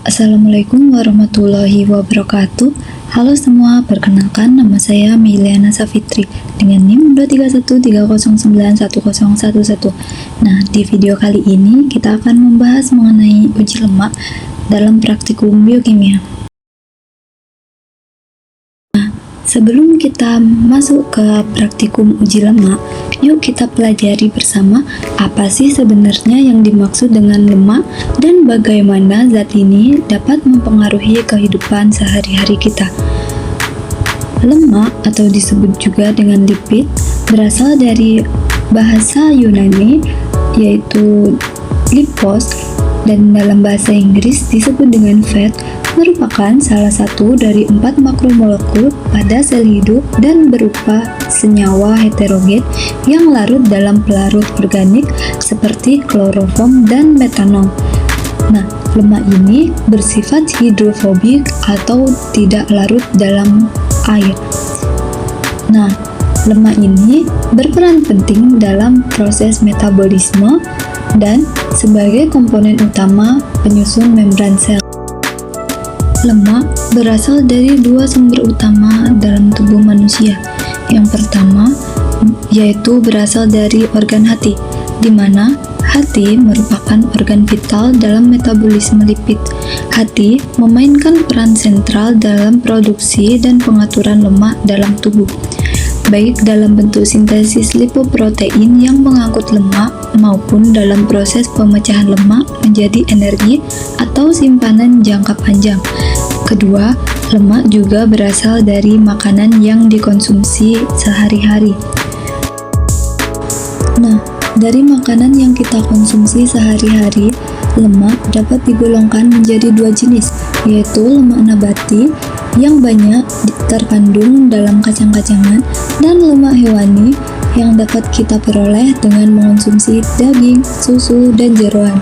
Assalamualaikum warahmatullahi wabarakatuh. Halo semua, perkenalkan nama saya Miliana Safitri dengan NIM 23130910111. Nah, di video kali ini kita akan membahas mengenai uji lemak dalam praktikum biokimia. Sebelum kita masuk ke praktikum uji lemak, yuk kita pelajari bersama apa sih sebenarnya yang dimaksud dengan lemak dan bagaimana zat ini dapat mempengaruhi kehidupan sehari-hari kita. Lemak atau disebut juga dengan lipid berasal dari bahasa Yunani yaitu lipos dan dalam bahasa Inggris disebut dengan fat, merupakan salah satu dari 4 makromolekul pada sel hidup dan berupa senyawa heterogen yang larut dalam pelarut organik seperti kloroform dan metanol. Nah, lemak ini bersifat hidrofobik atau tidak larut dalam air. Nah, lemak ini berperan penting dalam proses metabolisme dan sebagai komponen utama penyusun membran sel. Lemak berasal dari 2 sumber utama dalam tubuh manusia. Yang pertama yaitu berasal dari organ hati, di mana hati merupakan organ vital dalam metabolisme lipid. Hati memainkan peran sentral dalam produksi dan pengaturan lemak dalam tubuh, baik dalam bentuk sintesis lipoprotein yang mengangkut lemak maupun dalam proses pemecahan lemak menjadi energi atau simpanan jangka panjang. Kedua, lemak juga berasal dari makanan yang dikonsumsi sehari-hari. Nah, dari makanan yang kita konsumsi sehari-hari, lemak dapat digolongkan menjadi 2 jenis, yaitu lemak nabati yang banyak terkandung dalam kacang-kacangan dan lemak hewani yang dapat kita peroleh dengan mengonsumsi daging, susu, dan jeroan.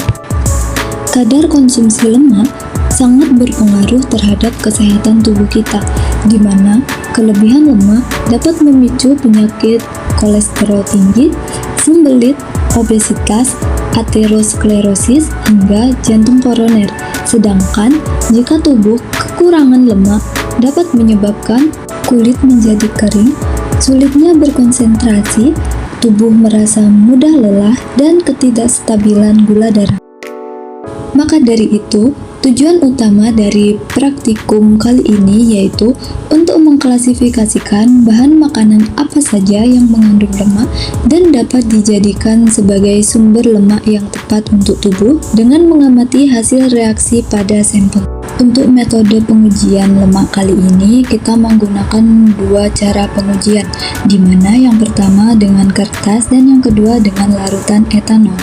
Kadar konsumsi lemak sangat berpengaruh terhadap kesehatan tubuh kita, di mana kelebihan lemak dapat memicu penyakit kolesterol tinggi, sembelit, obesitas, aterosklerosis, hingga jantung koroner. Sedangkan jika tubuh kekurangan lemak dapat menyebabkan kulit menjadi kering, sulitnya berkonsentrasi, tubuh merasa mudah lelah, dan ketidakstabilan gula darah. Maka dari itu, tujuan utama dari praktikum kali ini yaitu untuk mengklasifikasikan bahan makanan apa saja yang mengandung lemak dan dapat dijadikan sebagai sumber lemak yang tepat untuk tubuh dengan mengamati hasil reaksi pada sampel. Untuk metode pengujian lemak kali ini kita menggunakan 2 cara pengujian, di mana yang pertama dengan kertas dan yang kedua dengan larutan etanol.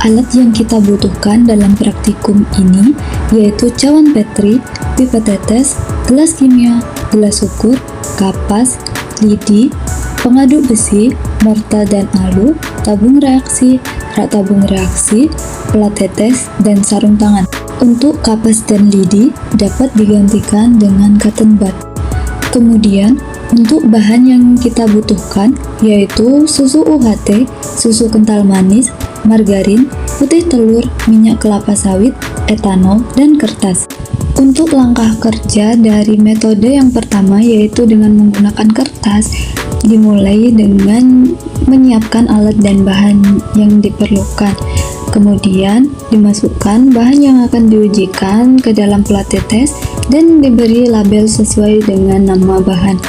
Alat yang kita butuhkan dalam praktikum ini yaitu cawan petri, pipet tetes, gelas kimia, gelas ukur, kapas, lidi, pengaduk besi, mortar dan alu, tabung reaksi, rak tabung reaksi, pelat tetes, dan sarung tangan. Untuk kapas dan lidi dapat digantikan dengan cotton bud. Kemudian untuk bahan yang kita butuhkan yaitu susu UHT, susu kental manis, margarin, putih telur, minyak kelapa sawit, etanol, dan kertas. Untuk langkah kerja dari metode yang pertama yaitu dengan menggunakan kertas, dimulai dengan menyiapkan alat dan bahan yang diperlukan. Kemudian dimasukkan bahan yang akan diujikan ke dalam pelat tetes dan diberi label sesuai dengan nama bahan.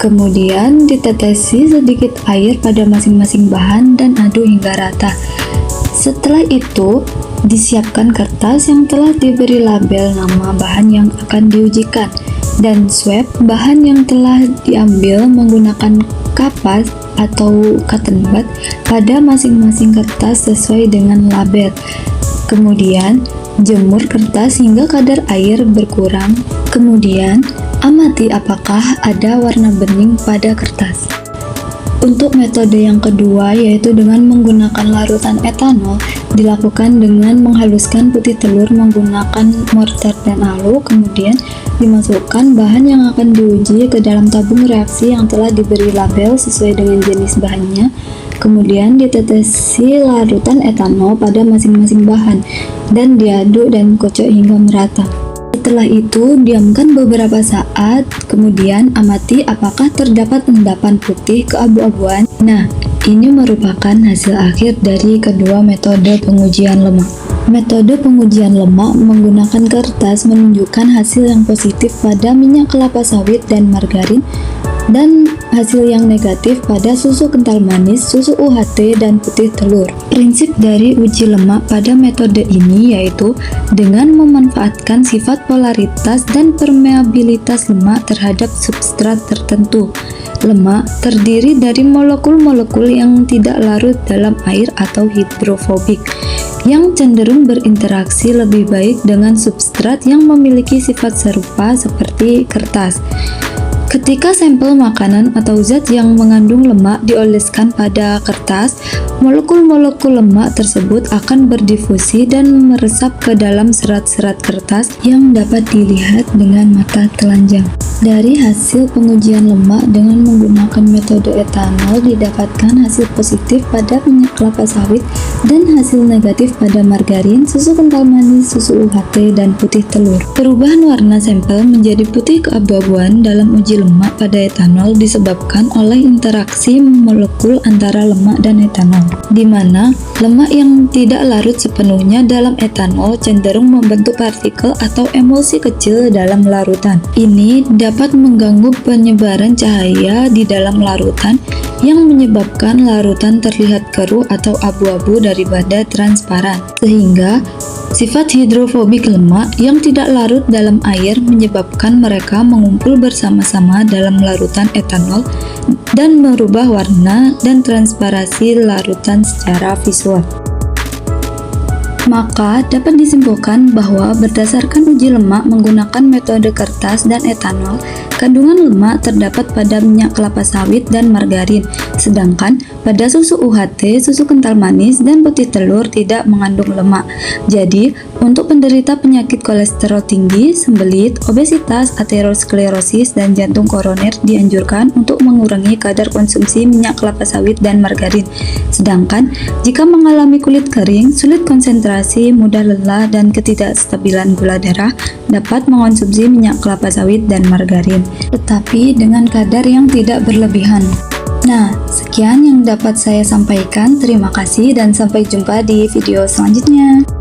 Kemudian ditetesi sedikit air pada masing-masing bahan dan aduk hingga rata. Setelah itu, disiapkan kertas yang telah diberi label nama bahan yang akan diujikan dan swab bahan yang telah diambil menggunakan kapas atau cotton bud pada masing-masing kertas sesuai dengan label. Kemudian, jemur kertas hingga kadar air berkurang. Kemudian, amati apakah ada warna bening pada kertas. Untuk metode yang kedua yaitu dengan menggunakan larutan etanol, dilakukan dengan menghaluskan putih telur menggunakan mortar dan alu, kemudian dimasukkan bahan yang akan diuji ke dalam tabung reaksi yang telah diberi label sesuai dengan jenis bahannya. Kemudian ditetesi larutan etanol pada masing-masing bahan dan diaduk dan kocok hingga merata. Setelah itu, diamkan beberapa saat, kemudian amati apakah terdapat endapan putih keabu-abuan. Nah, ini merupakan hasil akhir dari kedua metode pengujian lemak. Metode pengujian lemak menggunakan kertas menunjukkan hasil yang positif pada minyak kelapa sawit dan margarin, dan hasil yang negatif pada susu kental manis, susu UHT, dan putih telur. Prinsip dari uji lemak pada metode ini yaitu dengan memanfaatkan sifat polaritas dan permeabilitas lemak terhadap substrat tertentu. Lemak terdiri dari molekul-molekul yang tidak larut dalam air atau hidrofobik, yang cenderung berinteraksi lebih baik dengan substrat yang memiliki sifat serupa seperti kertas. Ketika sampel makanan atau zat yang mengandung lemak dioleskan pada kertas, molekul-molekul lemak tersebut akan berdifusi dan meresap ke dalam serat-serat kertas yang dapat dilihat dengan mata telanjang. Dari hasil pengujian lemak dengan menggunakan metode etanol didapatkan hasil positif pada minyak kelapa sawit dan hasil negatif pada margarin, susu kental manis, susu UHT, dan putih telur. Perubahan warna sampel menjadi putih keabu-abuan dalam uji lemak pada etanol disebabkan oleh interaksi molekul antara lemak dan etanol, di mana lemak yang tidak larut sepenuhnya dalam etanol cenderung membentuk partikel atau emulsi kecil dalam larutan. Ini dapat mengganggu penyebaran cahaya di dalam larutan yang menyebabkan larutan terlihat keruh atau abu-abu daripada transparan, sehingga sifat hidrofobik lemak yang tidak larut dalam air menyebabkan mereka mengumpul bersama-sama dalam larutan etanol dan merubah warna dan transparasi larutan secara visual. Maka dapat disimpulkan bahwa berdasarkan uji lemak menggunakan metode kertas dan etanol, kandungan lemak terdapat pada minyak kelapa sawit dan margarin, sedangkan pada susu UHT, susu kental manis, dan putih telur tidak mengandung lemak. Jadi, untuk penderita penyakit kolesterol tinggi, sembelit, obesitas, aterosklerosis, dan jantung koroner dianjurkan untuk mengurangi kadar konsumsi minyak kelapa sawit dan margarin. Sedangkan, jika mengalami kulit kering, sulit konsentrasi, mudah lelah, dan ketidakstabilan gula darah, dapat mengonsumsi minyak kelapa sawit dan margarin, tetapi dengan kadar yang tidak berlebihan. Nah, sekian yang dapat saya sampaikan. Terima kasih dan sampai jumpa di video selanjutnya.